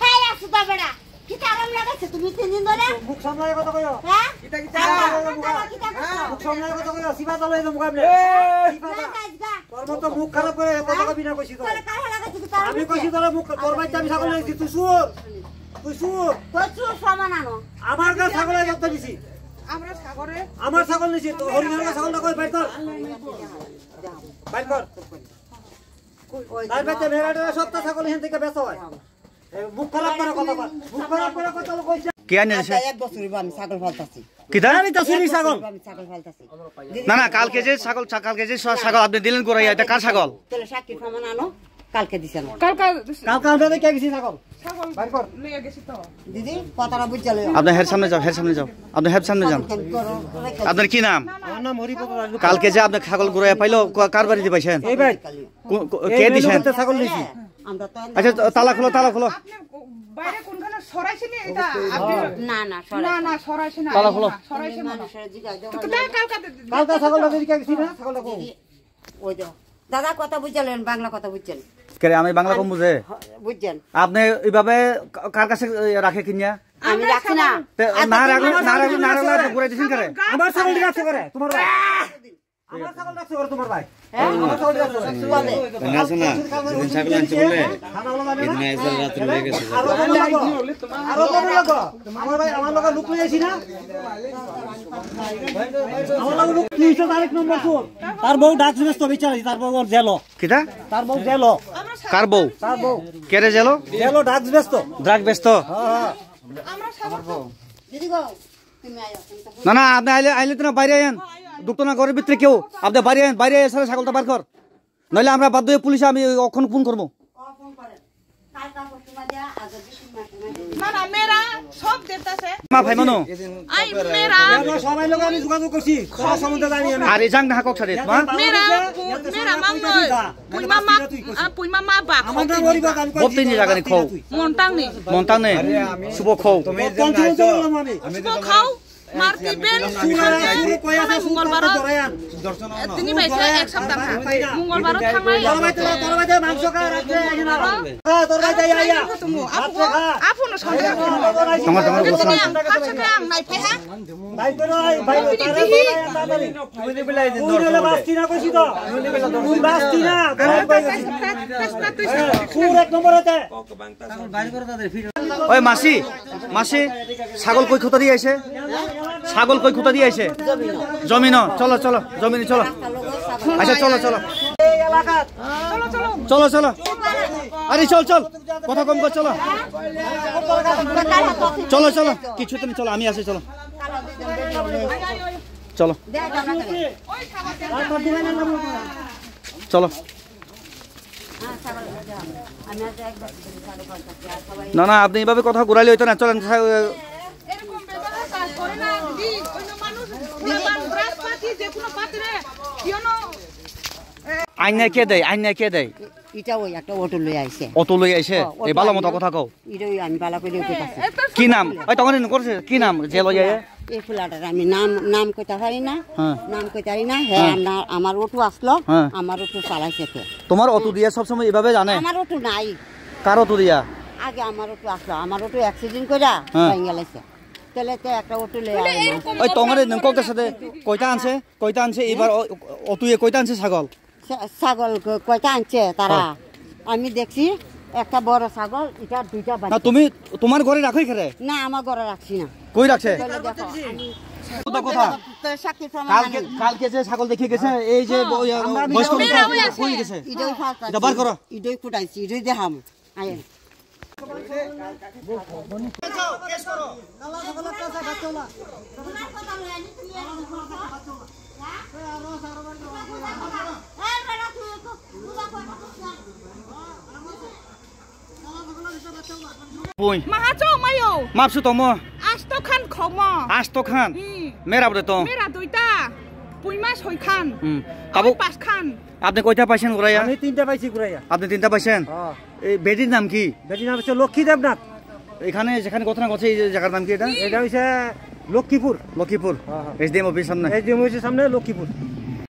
হ্যাঁ আসু তো বেড়া কি আরাম লাগাছে তুমি 3 দিন ধরে মুখ সামলায় কথা কইও হ্যাঁ কিটা মুখ সামলায় কথা কইও সিবা চালো এই মুকাবলে তোর মত মুখ খারাপ করে কথা কবি না কইছি তো আমি কইছি তোর মুখ তোর বাইতে আমি ছাগল লাগছি তুই সুর সমান আনো আমার কাছে ছাগল লাগতে দিছি আমার ছাগল নিছি তো হরিণের ছাগলটা কই বাইর কর তাই বাইতে মেরাটা সত্তা ছাগল হেন থেকে বেচা হয় মুখ খারাপ করে কথা বল মুখ খারাপ করে কথা কইছ কে আনেছে এক বছর আমি ছাগল ফালতাছি কিটা আমি তো শুনি ছাগল আমি ছাগল ফালতাছি না না কালকে যে ছাগল আপনি দিলেন করে এটা কার ছাগল তাহলে সাক্ষী সমান আনো কালকে দিছেন কালকে আমরা দেখে গেছি ছাগল বাইর কর লইয়া গেছি তো দিদি কথাটা বুঝা লইও আপনি হের সামনে যাও আপনি হের সামনে যান আপনার কি নাম আমার নাম হরিপদ রাজু কালকে যে আপনি ছাগল ঘুরাইয়া পাইলো কার বাড়িতে পাইছেন এই ভাই কে দিছেন ছাগল নিছি আমরা তো আচ্ছা তালা খোলো আপনি বাইরে কোনখানে সরাইছেন এটা আপনি না সরাইছেন না তালা খোলো সরাইছেন না মানুষের জিগা কালকে ছাগলটা দেখে গেছি না ছাগলটা কই ওই দাও দাদা কথা বুঝলেন বাংলা কথা বুঝছেন কে আমি বাংলা কম বুঝে বুঝছেন আপনি এইভাবে কার কাছে রাখে কিনিয়া আমি রাখছি না না রাখলে ঘুরাই দিছেন করে আমার ছাগল রাখছে করে তোমার ভাই আমার ছাগল রাখছে করে তোমার ভাই আমার ছাগল রাখছে বলে না শোনা দিন ছাগল আনছে বলে ইদনা এসে রাত্রি হয়ে গেছে আরো তো লাগো আমার ভাই আমার লগা লুক লইছি না আমার লগা লুক নিছে আরেক নম্বর চোর তার বউ ডাক ব্যস্ত বিচারছি তার বউ জেল কিটা তার বউ জেল কার বউ তার বউ কেরে জেলো জেল ডাক ব্যস্ত ড্রাগ ব্যস্ত হ্যাঁ দিদি গো তুমি আইও না না আপনি আইলে তো না বাইরে আইন দুটো না ঘরের ভিতরে কেউ আপনি বাইরে এসে ছাগলটা বার কর নইলে আমরা বাধ্য হয়ে পুলিশে আমি কখন ফোন করবো ফোন করেন কালকা তোমা দিয়া আজ না না মেরা সব দেতাছে মা ভাই মনো আই মেরা সবাই লোক আমি যোগাযোগ করছি সব সম্বন্ধে জানি আমি আর এই জাং না হাকক ছাড়ে মা মেরা মামনয় পুইমা মা বা আমার নাম হরিপদ আমি কই বত্তিনি জাগানি খাও মন্টাং নে শুভ খাও কন্টিনিউ করলাম আমি শুভ খাও মারতি বেন মঙ্গলবার তিনি বাইছে এক সপ্তাহ মঙ্গলবার থামাই তোর ভাই মাংস খা রাখতে আইনা তোর ভাই যাই আইয়া আপন সঙ্গে তোমার বলছ কাছে আং নাই ফাইহা ভাই তো ভাই তুমি নি বিলাই দিন তোর বাস্তি না কইছি তো তুই বাস্তি না পুরো এক নম্বর হতে ওই মাসি ছাগল কই খুঁতা দিয়ে আইছে ছাগল কই খুঁতা দিয়ে আইছে জমিন চলো জমিনে চলো আচ্ছা চলো এই এলাকা চলো আরে চল কথা কম কর চলো কিছুতে না চলো আমি আসি চলো না আপনি এইভাবে কথা ঘুরাইলে হইতো না চলেন এরকম বেদনা কাজ করে না দিদি অন্য মানুষ ব্রাহ্মণী যে কোনো পাত্রে কিনো আইনা কে দেয় এটা ওই একটা অটো লই আইছে অটো লই আইছে এই ভালো মতো কথা কও ইরই আমি বালা কইলে কইতাছি কি নাম ওই তখন করছে কি নাম যে লই আইছে এই ফুলাটার আমি নাম কইতা পারি না হ্যাঁ নাম কইতা পারি না হ্যাঁ আমার অটো আসলো হ্যাঁ। আমার অটো চালাইছে কে তোমার অটো দিয়া সব সময় এভাবে জানে আমার অটো নাই কার অটো দিয়া আগে আমার অটো আসলো আমার অটো অ্যাক্সিডেন্ট কইরা ভেঙে লাইছে তাহলে তো একটা অটো লই আইলো ওই তোমারে নঙ্ককের সাথে কয়টা আনছে এবার অটোয়ে কয়টা আনছে ছাগল কয়টা আনছে তারা আমি দেখছি একটা বড় ছাগল এটা দুইটা না বাচ্চা তুমি তোমার ঘরে রাখোই খেরে না আমার ঘরে রাখছি না কই রাখছে তাহলে দেখো আমি কথা তো সাক্ষী প্রমাণ কালকে যে ছাগল দেখে গেছে এই যে বয়স্ক কই গেছে ইডই ফালতা এটা বার করো ইডই ফুটাইছি ইডই দেখাম আয় কেস করো নালা ছাগলের কাছে বাচ্চালা পুই মাহাচো মায়ো মাপসু তম আস্ত খান খম আস্ত খান মেরা বলে তো মেরা দুইটা পুইমা ছয় খান কাবু পাঁচ খান আপনি কয়টা পাইছেন ঘুরাইয়া আমি তিনটা পাইছি ঘুরাইয়া আপনি তিনটা পাইছেন এই বেডির নাম কি বেটির নাম হচ্ছে লক্ষ্মী দেবনাথ এখানে যেখানে ঘটনা ঘটছে এই জায়গার নাম কি এটা এটা হচ্ছে লক্ষ্মীপুর লক্ষ্মীপুর এসডিএম অফিস সামনে এই যে সামনে লক্ষ্মীপুর